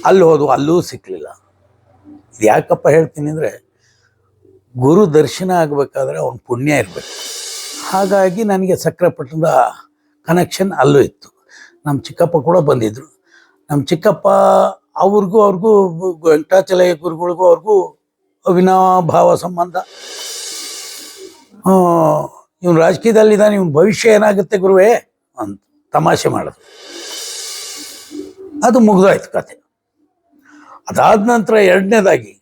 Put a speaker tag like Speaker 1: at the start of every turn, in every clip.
Speaker 1: ಅಲ್ಲಿ ಹೋದ್ವು, ಅಲ್ಲೂ ಸಿಕ್ಕಲಿಲ್ಲ. ಇದು ಯಾಕಪ್ಪ ಹೇಳ್ತೀನಿ ಅಂದರೆ, ಗುರು ದರ್ಶನ ಆಗಬೇಕಾದ್ರೆ ಅವನ ಪುಣ್ಯ ಇರಬೇಕು. ಹಾಗಾಗಿ ನನಗೆ ಸಕ್ರೆಪಟ್ಟಣದ ಕನೆಕ್ಷನ್ ಅಲ್ಲೂ ಇತ್ತು. ನಮ್ಮ ಚಿಕ್ಕಪ್ಪ ಕೂಡ ಬಂದಿದ್ದರು. ನಮ್ಮ ಚಿಕ್ಕಪ್ಪ ಅವ್ರಿಗೂ ವೆಂಕಟಾಚಲಯ ಗುರುಗಳಿಗೂ ಅವ್ರಿಗೂ ಅವಿನಾಭಾವ ಸಂಬಂಧ. ಇವನು ರಾಜಕೀಯದಲ್ಲಿದ್ದಾನೆ, ಇವನು ಭವಿಷ್ಯ ಏನಾಗುತ್ತೆ ಗುರುವೇ ಅಂತ ತಮಾಷೆ ಮಾಡೋದು. ಅದು ಮುಗಿದೋಯ್ತು ಕತೆ. ಅದಾದ ನಂತರ ಎರಡನೇದಾಗಿ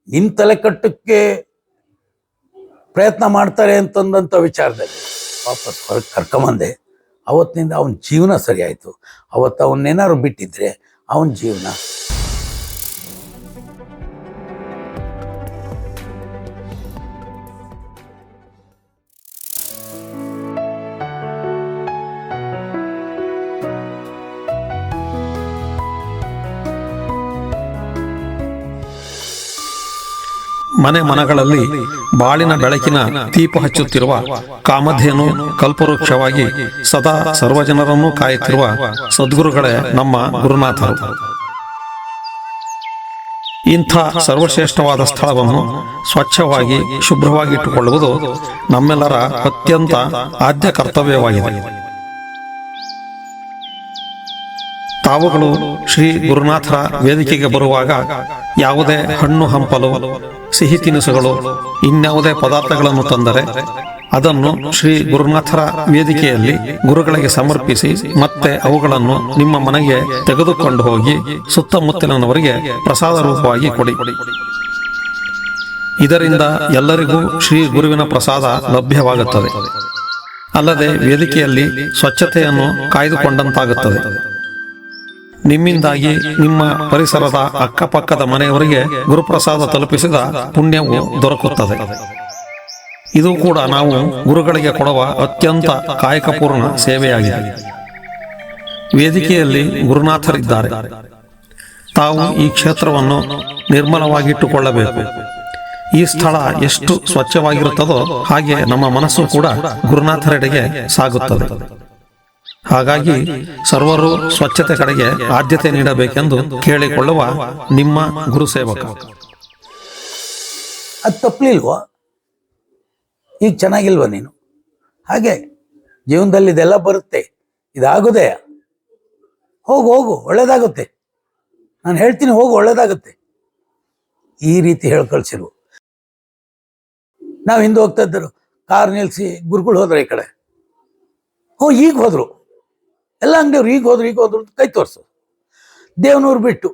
Speaker 1: ನಿನ್ನ ತಲೆ ಕಟ್ಟಕ್ಕೆ ಪ್ರಯತ್ನ ಮಾಡ್ತಾರೆ ಅಂತಂದಂಥ ವಿಚಾರದಲ್ಲಿ ವಾಪಸ್ ಹೊರಗೆ ಕರ್ಕೊಂಬಂದೆ. ಅವತ್ತಿನಿಂದ ಅವನ ಜೀವನ ಸರಿಯಾಯಿತು. ಅವತ್ತು ಅವನ್ನೇನಾದ್ರು ಬಿಟ್ಟಿದ್ರೆ ಅವನ ಜೀವನ
Speaker 2: ಮನೆ ಮನಗಳಲ್ಲಿ ಬಾಳಿನ ಬೆಳಕಿನ ದೀಪ ಹಚ್ಚುತ್ತಿರುವ ಕಾಮಧೇನು ಕಲ್ಪವೃಕ್ಷವಾಗಿ ಸದಾ ಸರ್ವಜನರನ್ನು ಕಾಯುತ್ತಿರುವ ಸದ್ಗುರುಗಳೇ ನಮ್ಮ ಗುರುನಾಥರು. ಇಂಥ ಸರ್ವಶ್ರೇಷ್ಠವಾದ ಸ್ಥಳವನ್ನು ಸ್ವಚ್ಛವಾಗಿ ಶುಭ್ರವಾಗಿಟ್ಟುಕೊಳ್ಳುವುದು ನಮ್ಮೆಲ್ಲರ ಅತ್ಯಂತ ಆದ್ಯ ಕರ್ತವ್ಯವಾಗಿದೆ. ತಾವುಗಳು ಶ್ರೀ ಗುರುನಾಥರ ವೇದಿಕೆಗೆ ಬರುವಾಗ ಯಾವುದೇ ಹಣ್ಣು ಹಂಪಲು, ಸಿಹಿ ತಿನಿಸುಗಳು, ಇನ್ಯಾವುದೇ ಪದಾರ್ಥಗಳನ್ನು ತಂದರೆ ಅದನ್ನು ಶ್ರೀ ಗುರುನಾಥರ ವೇದಿಕೆಯಲ್ಲಿ ಗುರುಗಳಿಗೆ ಸಮರ್ಪಿಸಿ ಮತ್ತೆ ಅವುಗಳನ್ನು ನಿಮ್ಮ ಮನೆಗೆ ತೆಗೆದುಕೊಂಡು ಹೋಗಿ ಸುತ್ತಮುತ್ತಲಿನವರಿಗೆ ಪ್ರಸಾದ ರೂಪವಾಗಿ ಕೊಡಿ. ಇದರಿಂದ ಎಲ್ಲರಿಗೂ ಶ್ರೀ ಗುರುವಿನ ಪ್ರಸಾದ ಲಭ್ಯವಾಗುತ್ತದೆ. ಅಲ್ಲದೆ ವೇದಿಕೆಯಲ್ಲಿ ಸ್ವಚ್ಛತೆಯನ್ನು ಕಾಯ್ದುಕೊಂಡಂತಾಗುತ್ತದೆ. ನಿಮ್ಮಿಂದಾಗಿ ನಿಮ್ಮ ಪರಿಸರದ ಅಕ್ಕಪಕ್ಕದ ಮನೆಯವರಿಗೆ ಗುರುಪ್ರಸಾದ ತಲುಪಿಸಿದ ಪುಣ್ಯವು ದೊರಕುತ್ತದೆ. ಇದು ಕೂಡ ನಾವು ಗುರುಗಳಿಗೆ ಕೊಡುವ ಅತ್ಯಂತ ಕಾಯಕಪೂರ್ಣ ಸೇವೆಯಾಗಿದೆ. ವೇದಿಕೆಯಲ್ಲಿ ಗುರುನಾಥರಿದ್ದಾರೆ. ತಾವು ಈ ಕ್ಷೇತ್ರವನ್ನು ನಿರ್ಮಲವಾಗಿಟ್ಟುಕೊಳ್ಳಬೇಕು. ಈ ಸ್ಥಳ ಎಷ್ಟು ಸ್ವಚ್ಛವಾಗಿರುತ್ತದೋ ಹಾಗೆ ನಮ್ಮ ಮನಸ್ಸು ಕೂಡ ಗುರುನಾಥರೆಡೆಗೆ ಸಾಗುತ್ತದೆ. ಹಾಗಾಗಿ ಸರ್ವರು ಸ್ವಚ್ಛತೆ ಕಡೆಗೆ ಆದ್ಯತೆ ನೀಡಬೇಕೆಂದು ಕೇಳಿಕೊಳ್ಳುವ ನಿಮ್ಮ ಗುರು ಸೇವಕ.
Speaker 1: ಅದು ತಪ್ಪಲಿಲ್ವೋ? ಈಗ ಚೆನ್ನಾಗಿಲ್ವ ನೀನು? ಹಾಗೆ ಜೀವನದಲ್ಲಿ ಇದೆಲ್ಲ ಬರುತ್ತೆ, ಇದಾಗೋದೇ. ಹೋಗು ಒಳ್ಳೇದಾಗುತ್ತೆ. ನಾನು ಹೇಳ್ತೀನಿ, ಹೋಗು ಒಳ್ಳೇದಾಗುತ್ತೆ. ಈ ರೀತಿ ಹೇಳಿ ಕಳಿಸಿರು. ನಾವು ಹಿಂದೆ ಹೋಗ್ತಾ ಇದ್ದರು, ಕಾರ್ ನಿಲ್ಲಿಸಿ ಗುರುಗಳು ಹೋದ್ರೆ ಈ ಕಡೆ. ಈಗ ಹೋದ್ರು ಎಲ್ಲ ಅಂಗಡಿಯವ್ರು, ಈಗ ಹೋದ್ರು ಅಂತ ಕೈ ತೋರಿಸು. ದೇವನೂರು ಬಿಟ್ಟು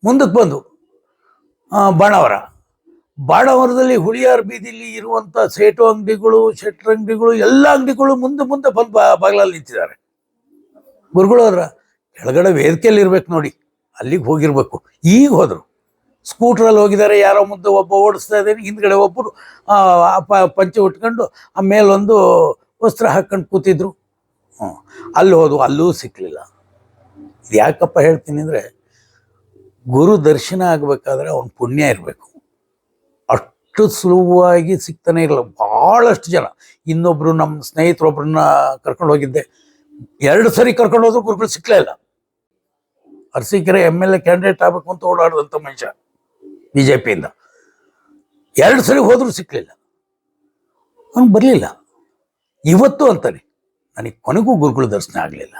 Speaker 1: ಮುಂದಕ್ಕೆ ಬಂದು ಬಾಣಾವರದಲ್ಲಿ ಹುಳಿಯಾರ್ ಬೀದಿಲಿ ಇರುವಂಥ ಸೇಟು ಅಂಗಡಿಗಳು, ಶೆಟ್ರ್ ಅಂಗಡಿಗಳು, ಎಲ್ಲ ಅಂಗಡಿಗಳು ಮುಂದೆ ಬಂದು ಬಾಗಿಲಲ್ಲಿ ನಿಂತಿದ್ದಾರೆ. ಗುರುಗಳು ಹೋದ್ರ ಕೆಳಗಡೆ ವೇದಿಕೆಯಲ್ಲಿ ಇರ್ಬೇಕು ನೋಡಿ, ಅಲ್ಲಿಗೆ ಹೋಗಿರ್ಬೇಕು. ಈಗ ಹೋದ್ರು, ಸ್ಕೂಟ್ರಲ್ಲಿ ಹೋಗಿದ್ದಾರೆ. ಯಾರೋ ಮುಂದೆ ಒಬ್ಬ ಓಡಿಸ್ತಾ ಇದ್ದೇನೆ, ಹಿಂದ್ಗಡೆ ಒಬ್ಬರು ಪಂಚೆ ಉಟ್ಕೊಂಡು ಮೇಲೊಂದು ವಸ್ತ್ರ ಹಾಕ್ಕೊಂಡು ಕೂತಿದ್ರು. ಅಲ್ಲಿ ಹೋದ್ವು, ಅಲ್ಲೂ ಸಿಕ್ಕಲಿಲ್ಲ. ಇದು ಯಾಕಪ್ಪ ಹೇಳ್ತೀನಿ ಅಂದರೆ, ಗುರು ದರ್ಶನ ಆಗಬೇಕಾದ್ರೆ ಅವನ ಪುಣ್ಯ ಇರಬೇಕು. ಅಷ್ಟು ಸುಲಭವಾಗಿ ಸಿಗ್ತಾನೆ ಇರಲ್ಲ. ಭಾಳಷ್ಟು ಜನ, ಇನ್ನೊಬ್ಬರು ನಮ್ಮ ಸ್ನೇಹಿತರೊಬ್ಬರನ್ನ ಕರ್ಕೊಂಡು ಹೋಗಿದ್ದೆ, 2 ಸರಿ ಕರ್ಕೊಂಡು ಹೋದ್ರು ಗುರುಗಳು ಸಿಕ್ಕಲೇ ಇಲ್ಲ. ಅರಸೀಕೆರೆ MLA ಕ್ಯಾಂಡಿಡೇಟ್ ಆಗಬೇಕು ಅಂತ ಓಡಾಡಿದಂಥ ಮನುಷ್ಯ, BJPಯಿಂದ 2 ಸರಿ ಹೋದರೂ ಸಿಕ್ಕಲಿಲ್ಲ. ಅವನು ಬರಲಿಲ್ಲ. ಇವತ್ತು ಅಂತಾನೆ, ನನಗೆ ಕೊನೆಗೂ ಗುರುಗಳ ದರ್ಶನ ಆಗಲಿಲ್ಲ.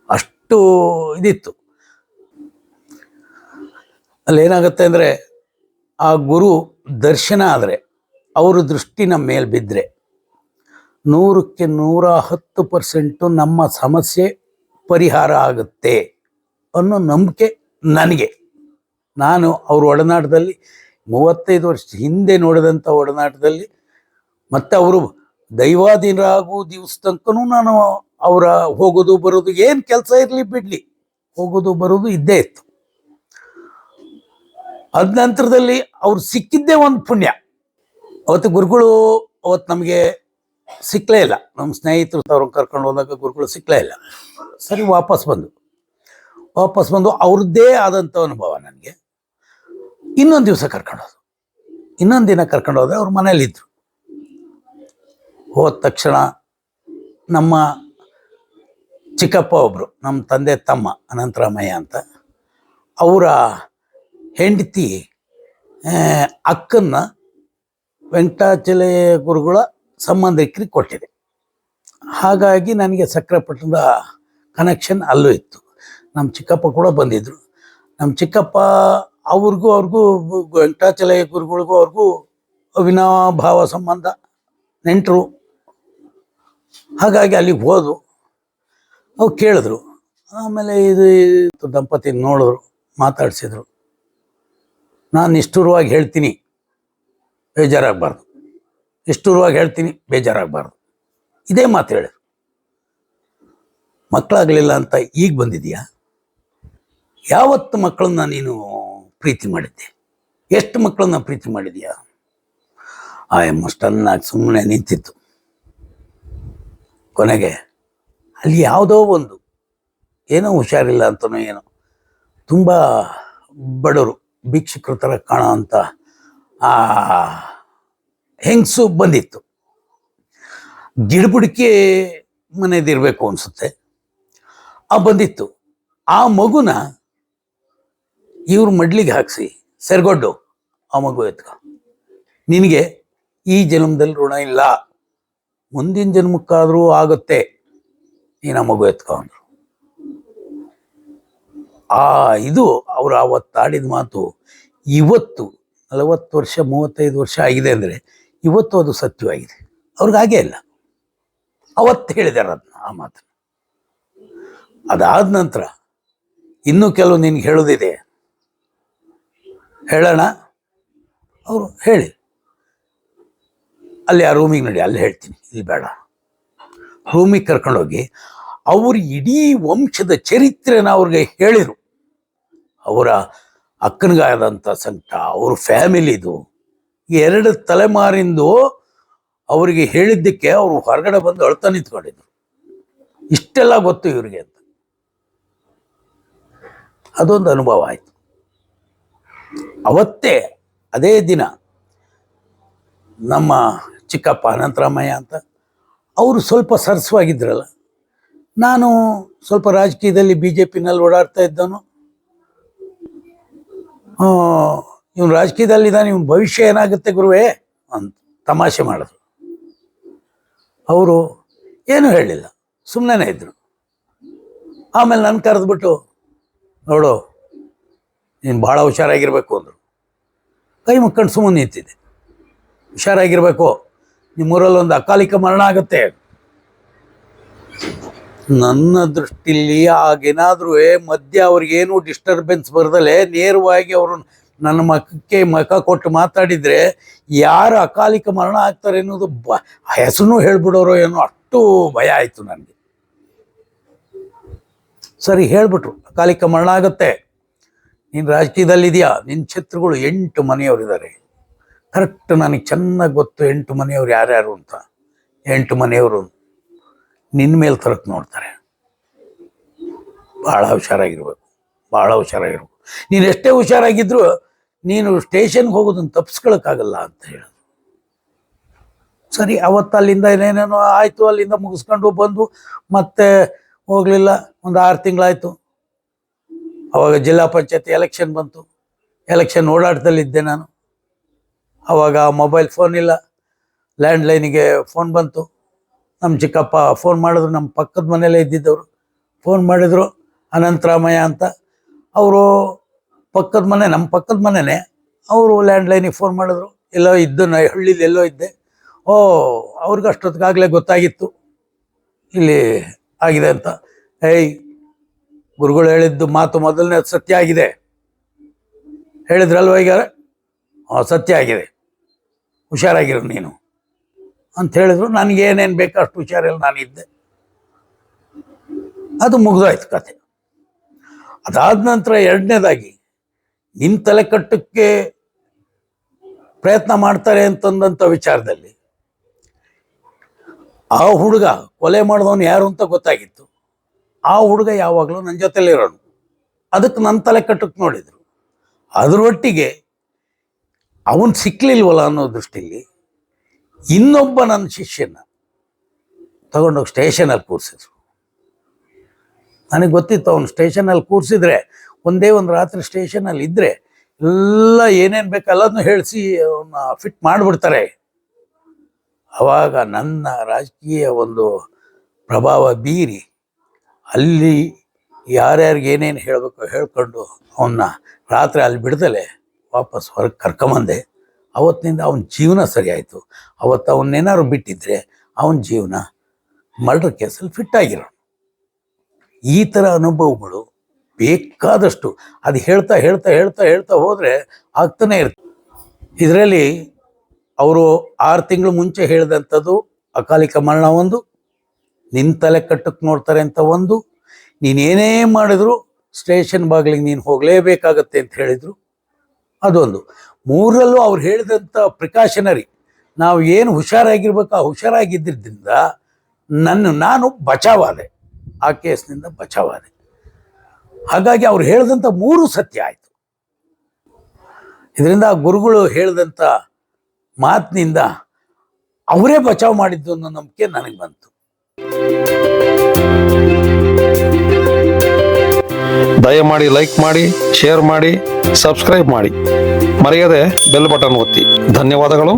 Speaker 1: ಅಷ್ಟು ಇದಿತ್ತು. ಅಲ್ಲೇನಾಗುತ್ತೆ ಅಂದರೆ, ಆ ಗುರು ದರ್ಶನ ಆದರೆ, ಅವರ ದೃಷ್ಟಿ ನಮ್ಮ ಮೇಲೆ ಬಿದ್ದರೆ 100ಕ್ಕೆ 110% ನಮ್ಮ ಸಮಸ್ಯೆ ಪರಿಹಾರ ಆಗುತ್ತೆ ಅನ್ನೋ ನಂಬಿಕೆ ನನಗೆ. ನಾನು ಅವ್ರ ಒಡನಾಟದಲ್ಲಿ 35 ವರ್ಷ ಹಿಂದೆ ನೋಡಿದಂಥ ಒಡನಾಟದಲ್ಲಿ, ಮತ್ತು ಅವರು ದೈವಾಧೀನರಾಗುವ ದಿವಸ ತನಕನೂ ನಾನು ಅವರ ಹೋಗೋದು ಬರೋದು, ಏನು ಕೆಲಸ ಇರಲಿ ಬಿಡಲಿ, ಹೋಗೋದು ಬರೋದು ಇದ್ದೇ ಇತ್ತು. ಅದ ನಂತರದಲ್ಲಿ ಅವ್ರು ಸಿಕ್ಕಿದ್ದೇ ಒಂದು ಪುಣ್ಯ. ಅವತ್ತು ಗುರುಗಳು ನಮಗೆ ಸಿಕ್ಕಲೇ ಇಲ್ಲ. ನಮ್ಮ ಸ್ನೇಹಿತರು ಅವ್ರನ್ನ ಕರ್ಕೊಂಡು ಹೋದಾಗ ಗುರುಗಳು ಸಿಕ್ಕಲೇ ಇಲ್ಲ. ಸರಿ, ವಾಪಸ್ ಬಂದು ಅವ್ರದ್ದೇ ಆದಂಥ ಅನುಭವ ನನಗೆ. ಇನ್ನೊಂದು ದಿವಸ ಕರ್ಕೊಂಡೋದು, ಇನ್ನೊಂದು ದಿನ ಕರ್ಕೊಂಡೋದ್ರೆ ಅವ್ರ ಮನೇಲಿದ್ದರು. ಹೋದ ತಕ್ಷಣ ನಮ್ಮ ಚಿಕ್ಕಪ್ಪ ಒಬ್ಬರು, ನಮ್ಮ ತಂದೆ ತಮ್ಮ ಅನಂತರಾಮಯ್ಯ ಅಂತ, ಅವರ ಹೆಂಡತಿ ಅಕ್ಕನ್ನ ವೆಂಕಟಾಚಲಯ ಗುರುಗಳ ಸಂಬಂಧಿಕರಿಗೆ ಕೊಟ್ಟಿದೆ. ಹಾಗಾಗಿ ನನಗೆ ಸಕ್ರೆಪಟ್ಟಣದ ಕನೆಕ್ಷನ್ ಅಲ್ಲೂ ಇತ್ತು. ನಮ್ಮ ಚಿಕ್ಕಪ್ಪ ಕೂಡ ಬಂದಿದ್ದರು. ನಮ್ಮ ಚಿಕ್ಕಪ್ಪ ಅವ್ರಿಗೂ ವೆಂಕಟಾಚಲಯ ಗುರುಗಳಿಗೂ ಅವ್ರಿಗೂ ಅವಿನಾಭಾವ ಸಂಬಂಧ, ನೆಂಟರು. ಹಾಗಾಗಿ ಅಲ್ಲಿಗೆ ಹೋದ್ರು. ಅವ್ರು ಕೇಳಿದ್ರು. ಆಮೇಲೆ ಇದು ದಂಪತಿ ನೋಡಿದ್ರು, ಮಾತಾಡಿಸಿದ್ರು. ನಾನು ನಿಷ್ಠುರವಾಗಿ ಹೇಳ್ತೀನಿ, ಬೇಜಾರಾಗಬಾರ್ದು, ನಿಷ್ಠುರವಾಗಿ ಹೇಳ್ತೀನಿ, ಬೇಜಾರಾಗಬಾರ್ದು, ಇದೇ ಮಾತು ಹೇಳಿದ್ರು. ಮಕ್ಕಳಾಗಲಿಲ್ಲ ಅಂತ ಈಗ ಬಂದಿದೆಯಾ? ಯಾವತ್ತು ಮಕ್ಕಳನ್ನ ನೀನು ಪ್ರೀತಿ ಮಾಡಿದ್ದೆ? ಎಷ್ಟು ಮಕ್ಕಳನ್ನ ಪ್ರೀತಿ ಮಾಡಿದೀಯಾ? ಆ ಎಮ್ಮಷ್ಟನ್ನಾಗಿ ಸುಮ್ಮನೆ ನಿಂತಿತ್ತು. ಕೊನೆಗೆ ಅಲ್ಲಿ ಯಾವುದೋ ಒಂದು ಏನೋ ಹುಷಾರಿಲ್ಲ ಅಂತನೋ ಏನೋ, ತುಂಬ ಬಡವರು ಭಿಕ್ಷುಕರ ಥರ ಕಾಣೋ ಅಂಥ ಆ ಹೆಂಗಸು ಬಂದಿತ್ತು. ಗಿಡಬುಡಿಕೆ ಮನೆಯದಿರಬೇಕು ಅನಿಸುತ್ತೆ. ಬಂದಿತ್ತು. ಆ ಮಗುನ ಇವ್ರ ಮಡ್ಲಿಗೆ ಹಾಕಿಸಿ, ಸೆರ್ಗೊಡ್ಡು, ಆ ಮಗು ಎತ್ಕೊ, ನಿನಗೆ ಈ ಜನ್ಮದಲ್ಲಿ ಋಣ ಇಲ್ಲ, ಮುಂದಿನ ಜನ್ಮಕ್ಕಾದರೂ ಆಗುತ್ತೆ, ನೀನು ಆ ಮಗು ಎತ್ಕೊ ಅಂದರು. ಇದು ಅವರು ಆವತ್ತು ಆಡಿದ ಮಾತು ಇವತ್ತು 40 ವರ್ಷ 35 ವರ್ಷ ಆಗಿದೆ ಅಂದರೆ ಇವತ್ತು ಅದು ಸತ್ಯವಾಗಿದೆ. ಅವ್ರಿಗಾಗೇ ಇಲ್ಲ. ಅವತ್ತು ಹೇಳಿದಾರೆ ಅದನ್ನ, ಆ ಮಾತನ್ನು. ಅದಾದ ನಂತರ ಇನ್ನೂ ಕೆಲವು ನಿನ್ಗೆ ಹೇಳೋದಿದೆ, ಹೇಳೋಣ? ಅವರು ಹೇಳಿ, ಅಲ್ಲಿ ಆ ರೂಮಿಗೆ ನಡಿ, ಅಲ್ಲಿ ಹೇಳ್ತೀನಿ, ಇಲ್ಲಿ ಬೇಡ. ರೂಮಿಗೆ ಕರ್ಕೊಂಡೋಗಿ ಅವ್ರ ಇಡೀ ವಂಶದ ಚರಿತ್ರೆನ ಅವ್ರಿಗೆ ಹೇಳಿದರು. ಅವರ ಅಕ್ಕನಿಗಾದಂಥ ಸಂಕಟ, ಅವ್ರ ಫ್ಯಾಮಿಲಿದು 2 ತಲೆಮಾರಿಂದು ಅವರಿಗೆ ಹೇಳಿದ್ದಕ್ಕೆ ಅವರು ಹೊರಗಡೆ ಬಂದು ಅಳ್ತಾ ನಿಂತ್ಕೊಂಡಿದ್ರು. ಇಷ್ಟೆಲ್ಲ ಗೊತ್ತು ಇವರಿಗೆ ಅಂತ. ಅದೊಂದು ಅನುಭವ ಆಯಿತು. ಅವತ್ತೇ ಅದೇ ದಿನ ನಮ್ಮ ಚಿಕ್ಕಪ್ಪ ಅನಂತರಾಮಯ್ಯ ಅಂತ, ಅವರು ಸ್ವಲ್ಪ ಸರಸವಾಗಿದ್ರಲ್ಲ, ನಾನು ಸ್ವಲ್ಪ ರಾಜಕೀಯದಲ್ಲಿ BJPನಲ್ಲಿ ಓಡಾಡ್ತಾ ಇದ್ದವನು. ಇವನು ರಾಜಕೀಯದಲ್ಲಿದ್ದಾನೆ, ಇವನು ಭವಿಷ್ಯ ಏನಾಗುತ್ತೆ ಗುರುವೇ ಅಂತ ತಮಾಷೆ ಮಾಡಿದ್ರು. ಅವರು ಏನೂ ಹೇಳಿಲ್ಲ, ಸುಮ್ಮನೆ ಇದ್ದರು. ಆಮೇಲೆ ನನ್ನ ಕರೆದ್ಬಿಟ್ಟು, ನೋಡು ನೀನು ಭಾಳ ಹುಷಾರಾಗಿರ್ಬೇಕು ಅಂದರು. ಕೈ ಮುಕ್ಕೊಂಡು ಸುಮ್ಮನೆ ನಿಂತಿದ್ದೆ. ಹುಷಾರಾಗಿರ್ಬೇಕು, ನಿಮ್ಮೂರಲ್ಲಿ ಒಂದು ಅಕಾಲಿಕ ಮರಣ ಆಗುತ್ತೆ. ನನ್ನ ದೃಷ್ಟಿಲಿ ಆಗೇನಾದ್ರೂ ಮಧ್ಯ ಅವ್ರಿಗೇನು ಡಿಸ್ಟರ್ಬೆನ್ಸ್ ಬರ್ದಲೆ ನೇರವಾಗಿ ಅವರು ನನ್ನ ಮಖ ಕೊಟ್ಟು ಮಾತಾಡಿದರೆ ಯಾರು ಅಕಾಲಿಕ ಮರಣ ಆಗ್ತಾರೆ ಅನ್ನೋದು ಹೆಸರು ಹೇಳ್ಬಿಡೋರೋ ಏನೋ, ಅಷ್ಟು ಭಯ ಆಯಿತು ನನಗೆ. ಸರಿ ಹೇಳ್ಬಿಟ್ರು, ಅಕಾಲಿಕ ಮರಣ ಆಗುತ್ತೆ, ನೀನು ರಾಜಕೀಯದಲ್ಲಿದೆಯಾ, ನಿನ್ನ ಛತ್ರುಗಳು 8 ಮನೆಯವರಿದ್ದಾರೆ. ಕರೆಕ್ಟ್ ನನಗೆ ಚೆನ್ನಾಗಿ ಗೊತ್ತು 8 ಮನೆಯವ್ರು ಯಾರ್ಯಾರು ಅಂತ. 8 ಮನೆಯವರು ನಿನ್ನ ಮೇಲೆ ತರಕ್ಕೆ ನೋಡ್ತಾರೆ. ಭಾಳ ಹುಷಾರಾಗಿರ್ಬೇಕು, ಭಾಳ ಹುಷಾರಾಗಿರ್ಬೇಕು. ನೀನು ಎಷ್ಟೇ ಹುಷಾರಾಗಿದ್ರು ನೀನು ಸ್ಟೇಷನ್ಗೆ ಹೋಗೋದನ್ನು ತಪ್ಪಿಸ್ಕೊಳಕ್ಕಾಗಲ್ಲ ಅಂತ ಹೇಳಿದ್ರು. ಸರಿ, ಅವತ್ತು ಅಲ್ಲಿಂದ ಏನೇನೇನೋ ಆಯಿತು, ಅಲ್ಲಿಂದ ಮುಗಿಸ್ಕೊಂಡು ಬಂದು ಮತ್ತೆ ಹೋಗಲಿಲ್ಲ. ಒಂದು 6 ತಿಂಗಳಾಯಿತು. ಆವಾಗ ಜಿಲ್ಲಾ ಪಂಚಾಯತಿ ಎಲೆಕ್ಷನ್ ಬಂತು. ಎಲೆಕ್ಷನ್ ಓಡಾಟದಲ್ಲಿದ್ದೆ ನಾನು. ಆವಾಗ ಮೊಬೈಲ್ ಫೋನ್ ಇಲ್ಲ, ಲ್ಯಾಂಡ್ಲೈನಿಗೆ ಫೋನ್ ಬಂತು. ನಮ್ಮ ಚಿಕ್ಕಪ್ಪ ಫೋನ್ ಮಾಡಿದ್ರು, ನಮ್ಮ ಪಕ್ಕದ ಮನೆಯಲ್ಲೇ ಇದ್ದಿದ್ದವರು ಫೋನ್ ಮಾಡಿದರು, ಅನಂತರಾಮಯ್ಯ ಅಂತ. ಅವರು ಪಕ್ಕದ ಮನೆ, ನಮ್ಮ ಪಕ್ಕದ ಮನೆಯೇ. ಅವರು ಲ್ಯಾಂಡ್ಲೈನಿಗೆ ಫೋನ್ ಮಾಡಿದ್ರು, ಎಲ್ಲೋ ಇದ್ದು, ನಾ ಹಳ್ಳಿಲಿ ಎಲ್ಲೋ ಇದ್ದೆ. ಅವ್ರಿಗೆ ಅಷ್ಟೊತ್ತಿಗಾಗಲೇ ಗೊತ್ತಾಗಿತ್ತು ಇಲ್ಲಿ ಆಗಿದೆ ಅಂತ. ಗುರುಗಳು ಹೇಳಿದ್ದು ಮಾತು ಮೊದಲನೇ ಸತ್ಯ ಆಗಿದೆ ಹೇಳಿದ್ರಲ್ವ, ಈಗ ಸತ್ಯ ಆಗಿದೆ, ಹುಷಾರಾಗಿರು ನೀನು ಅಂತ ಹೇಳಿದ್ರು. ನನಗೇನೇನು ಬೇಕೋ ಅಷ್ಟು ಹುಷಾರಲ್ಲಿ ನಾನಿದ್ದೆ. ಅದು ಮುಗಿದೋಯ್ತು ಕತೆ. ಅದಾದ ನಂತರ ಎರಡನೇದಾಗಿ ನಿನ್ನ ತಲೆ ಕಟ್ಟಕ್ಕೆ ಪ್ರಯತ್ನ ಮಾಡ್ತಾರೆ ಅಂತಂದಂಥ ವಿಚಾರದಲ್ಲಿ ಆ ಹುಡುಗ ಕೊಲೆ ಮಾಡಿದವನು ಯಾರು ಅಂತ ಗೊತ್ತಾಗಿತ್ತು. ಆ ಹುಡುಗ ಯಾವಾಗಲೂ ನನ್ನ ಜೊತೆಲಿರೋನು. ಅದಕ್ಕೆ ನನ್ನ ತಲೆ ಕಟ್ಟಕ್ಕೆ ನೋಡಿದರು. ಅದರೊಟ್ಟಿಗೆ ಅವನು ಸಿಕ್ಕಲಿಲ್ವಲ್ಲ ಅನ್ನೋ ದೃಷ್ಟಿಲಿ ಇನ್ನೊಬ್ಬ ನನ್ನ ಶಿಷ್ಯನ ತಗೊಂಡೋಗಿ ಸ್ಟೇಷನಲ್ಲಿ ಕೂರಿಸಿದ್ರು. ನನಗೆ ಗೊತ್ತಿತ್ತು ಅವನು ಸ್ಟೇಷನಲ್ಲಿ ಕೂರಿಸಿದ್ರೆ ಒಂದೇ ಒಂದು ರಾತ್ರಿ ಸ್ಟೇಷನಲ್ಲಿ ಇದ್ದರೆ ಎಲ್ಲ ಏನೇನು ಬೇಕೆಲ್ಲದನ್ನು ಹೇಳಿಸಿ ಅವನ್ನ ಫಿಟ್ ಮಾಡಿಬಿಡ್ತಾರೆ. ಆವಾಗ ನನ್ನ ರಾಜಕೀಯ ಒಂದು ಪ್ರಭಾವ ಬೀರಿ ಅಲ್ಲಿ ಯಾರ್ಯಾರಿಗೆ ಏನೇನು ಹೇಳಬೇಕು ಹೇಳ್ಕೊಂಡು ಅವನ್ನ ರಾತ್ರಿ ಅಲ್ಲಿ ಬಿಡ್ದಲೆ ವಾಪಸ್ ಹೊರಗೆ ಕರ್ಕೊಂಬಂದೆ. ಅವತ್ತಿನಿಂದ ಅವನ ಜೀವನ ಸರಿಯಾಯಿತು. ಅವತ್ತು ಅವನ್ನೇನಾದ್ರು ಬಿಟ್ಟಿದ್ರೆ ಅವನ ಜೀವನ ಮರ್ಡರ್ ಕೇಸಲ್ಲಿ ಫಿಟ್ ಆಗಿರೋ. ಈ ಥರ ಅನುಭವಗಳು ಬೇಕಾದಷ್ಟು ಅದು ಹೇಳ್ತಾ ಹೇಳ್ತಾ ಹೇಳ್ತಾ ಹೇಳ್ತಾ ಹೋದರೆ ಆಗ್ತಾನೆ ಇರ್ತದೆ. ಇದರಲ್ಲಿ ಅವರು 6 ತಿಂಗಳು ಮುಂಚೆ ಹೇಳಿದಂಥದ್ದು ಅಕಾಲಿಕ ಮರಣ ಒಂದು, ನಿನ್ನ ತಲೆ ಕಟ್ಟಕ್ಕೆ ನೋಡ್ತಾರೆ ಅಂತ ಒಂದು, ನೀನೇನೇ ಮಾಡಿದ್ರು ಸ್ಟೇಷನ್ ಬಾಗಿಲಿಗೆ ನೀನು ಹೋಗಲೇಬೇಕಾಗತ್ತೆ ಅಂತ ಹೇಳಿದರು ಅದೊಂದು. 3ರಲ್ಲೂ ಅವ್ರು ಹೇಳಿದಂಥ ಪ್ರಿಕಾಷನರಿ ನಾವು ಏನು ಹುಷಾರಾಗಿರ್ಬೇಕು ಆ ಹುಷಾರಾಗಿದ್ದರಿಂದ ನಾನು ಬಚಾವಾದೆ, ಆ ಕೇಸ್ನಿಂದ ಬಚಾವಾದೆ. ಹಾಗಾಗಿ ಅವ್ರು ಹೇಳಿದಂಥ 3 ಸತ್ಯ ಆಯಿತು. ಇದರಿಂದ ಗುರುಗಳು ಹೇಳಿದಂಥ ಮಾತಿನಿಂದ ಅವರೇ ಬಚಾವ್ ಮಾಡಿದ್ದು ಅನ್ನೋ ನಂಬಿಕೆ ನನಗೆ ಬಂತು.
Speaker 2: ದಯಮಾಡಿ ಲೈಕ್ ಮಾಡಿ, ಶೇರ್ ಮಾಡಿ, ಸಬ್ಸ್ಕ್ರೈಬ್ ಮಾಡಿ, ಮರೆಯದೆ ಬೆಲ್ ಬಟನ್ ಒತ್ತಿ. ಧನ್ಯವಾದಗಳು.